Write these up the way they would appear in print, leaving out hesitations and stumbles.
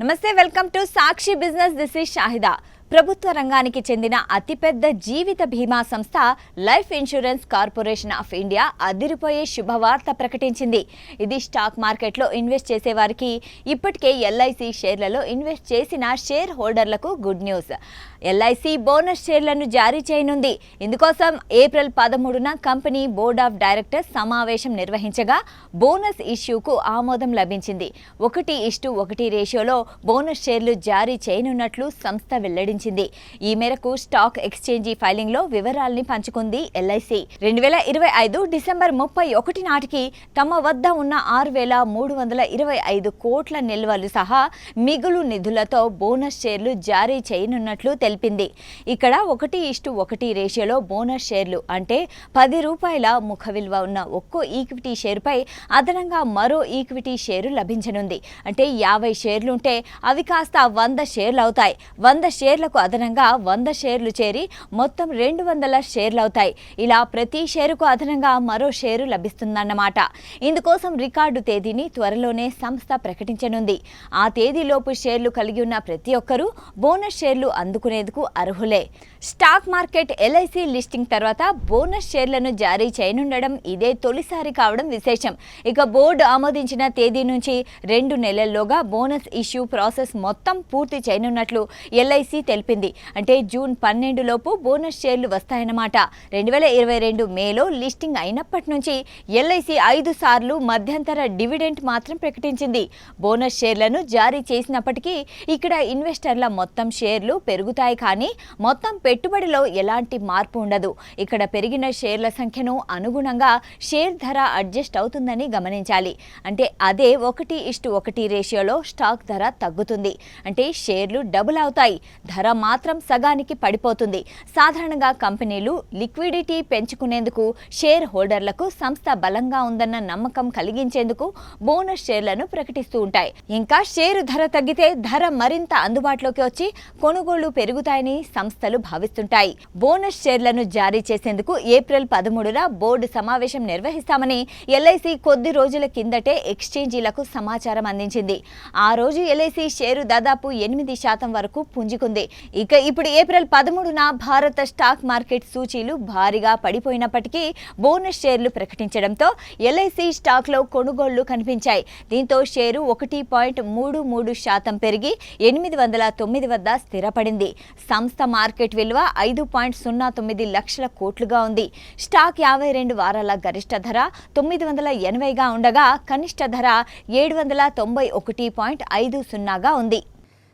నమస్తే, welcome to Sakshi business. This is Shahida. ప్రభుత్వ రంగానికి చెందిన అతిపెద్ద జీవిత బీమా సంస్థ life insurance corporation of India అదిరిపోయే శుభవార్త ప్రకటించింది. ఇది స్టాక్ మార్కెట్లో ఇన్వెస్ట్ చేసే వారికి, ఇప్పటికే ఎల్ఐసి షేర్లలో ఇన్వెస్ట్ చేసిన షేర్ హోల్డర్లకు గుడ్ న్యూస్. ఎల్ఐసి బోనస్ షేర్లను జారీ చేయనుంది. ఇందుకోసం ఏప్రిల్ 13న కంపెనీ బోర్డ్ ఆఫ్ డైరెక్టర్స్ సమావేశం నిర్వహించగా బోనస్ ఇష్యూకు ఆమోదం లభించింది. 1:1 రేషియోలో బోనస్ షేర్లు జారీ చేయనున్నట్లు సంస్థ వెల్లడించింది. ఈ మేరకు స్టాక్ ఎక్స్చేంజీ ఫైలింగ్ లో వివరాల్ని పంచుకుంది ఎల్ఐసి. 2025 డిసెంబర్ 31 నాటికి తమ వద్ద ఉన్న 6,325 కోట్ల నిల్వలు సహా మిగులు నిధులతో బోనస్ షేర్లు జారీ చేయనున్నట్లు తెలిపింది. ఇక్కడ 1:1 రేషియోలో బోనస్ షేర్లు అంటే ₹10 ముఖ విలువ ఉన్న ఒక్కో ఈక్విటీ షేరుపై అదనంగా మరో ఈక్విటీ షేరు లభించనుంది. అంటే 50 షేర్లుంటే అవి కాస్త 100 షేర్లు అవుతాయి. 100 షేర్లకు అదనంగా 100 షేర్లు చేరి మొత్తం 200 షేర్లు అవుతాయి. ఇలా ప్రతి షేరుకు అదనంగా మరో షేరు లభిస్తుందన్నమాట. ఇందుకోసం రికార్డు తేదీని త్వరలోనే సంస్థ ప్రకటించనుంది. ఆ తేదీలోపు షేర్లు కలిగి ఉన్న ప్రతి ఒక్కరూ బోనస్ షేర్లు అందుకునేందుకు అర్హులే. స్టాక్ మార్కెట్ ఎల్ఐసి లిస్టింగ్ తర్వాత బోనస్ షేర్లను జారీ చేయనుండడం ఇదే తొలిసారి కావడం విశేషం. ఇక బోర్డు ఆమోదించిన తేదీ నుంచి 2 నెలల్లోగా బోనస్ ఇష్యూ ప్రాసెస్ మొత్తం పూర్తి చేయనున్నట్లు ఎల్ఐసి తెలిపింది. అంటే జూన్ 12 లోపు బోనస్ షేర్లు వస్తాయన్నమాట. 2022 మేలో లిస్టింగ్ అయినప్పటి నుంచి ఎల్ఐసి 5 సార్లు మధ్యంతర డివిడెంట్ మాత్రం ప్రకటించింది. బోనస్ షేర్లను జారీ చేసినప్పటికీ ఇక్కడ ఇన్వెస్టర్ల మొత్తం షేర్లు పెరుగుతాయి, కానీ మొత్తం పెట్టుబడిలో ఎలాంటి మార్పు ఉండదు. ఇక్కడ పెరిగిన షేర్ల సంఖ్యను అనుగుణంగా షేర్ ధర అడ్జస్ట్ అవుతుందని గమనించాలి. అంటే అదే 1:1 రేషియోలో స్టాక్ ధర తగ్గుతుంది. అంటే షేర్లు డబుల్ అవుతాయి, ధర మాత్రం సగానికి పడిపోతుంది. సాధారణంగా కంపెనీలు లిక్విడిటీ పెంచుకునేందుకు షేర్ హోల్డర్లకు సంస్థ బలంగా ఉందన్న నమ్మకం కలిగించేందుకు బోనస్ షేర్లను ప్రకటిస్తూ ఉంటాయి. ఇంకా షేరు ధర తగ్గితే ధర మరింత అందుబాటులోకి వచ్చి కొనుగోళ్లు పెరుగుతాయని సంస్థలు భావిస్తుంటాయి. బోనస్ షేర్లను జారీ చేసేందుకు ఏప్రిల్ 13న బోర్డు సమావేశం నిర్వహిస్తామని ఎల్ఐసి కొద్ది రోజుల కిందటే ఎక్స్చేంజీలకు సమాచారం అందించింది. ఆ రోజు ఎల్ఐసి షేరు దాదాపు 8% వరకు పుంజుకుంది. ఇక ఇప్పుడు ఏప్రిల్ 13న భారత స్టాక్ మార్కెట్ సూచీలు భారీగా పడిపోయినప్పటికీ బోనస్ షేర్లు ప్రకటించడంతో ఎల్ఐసి స్టాక్లో కొనుగోళ్లు కనిపించాయి. దీంతో షేరు 1.33% పెరిగి 809 వద్ద స్థిరపడింది. సంస్థ మార్కెట్ విలువ 5.09 లక్షల కోట్లుగా ఉంది. స్టాక్ 52 వారాల గరిష్ట ధర 980గా ఉండగా కనిష్ట ధర 791.50గా ఉంది.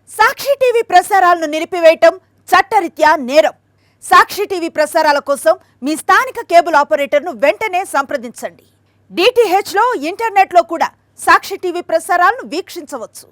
సాక్షి టీవీ ప్రసారాలను నిలిపివేయటం చట్టరీత్యా నేరం. సాక్షి టీవీ ప్రసారాల కోసం మీ స్థానిక కేబుల్ ఆపరేటర్ను వెంటనే సంప్రదించండి. డిటిహెచ్లో, ఇంటర్నెట్లో కూడా సాక్షి టీవీ ప్రసారాలను వీక్షించవచ్చు.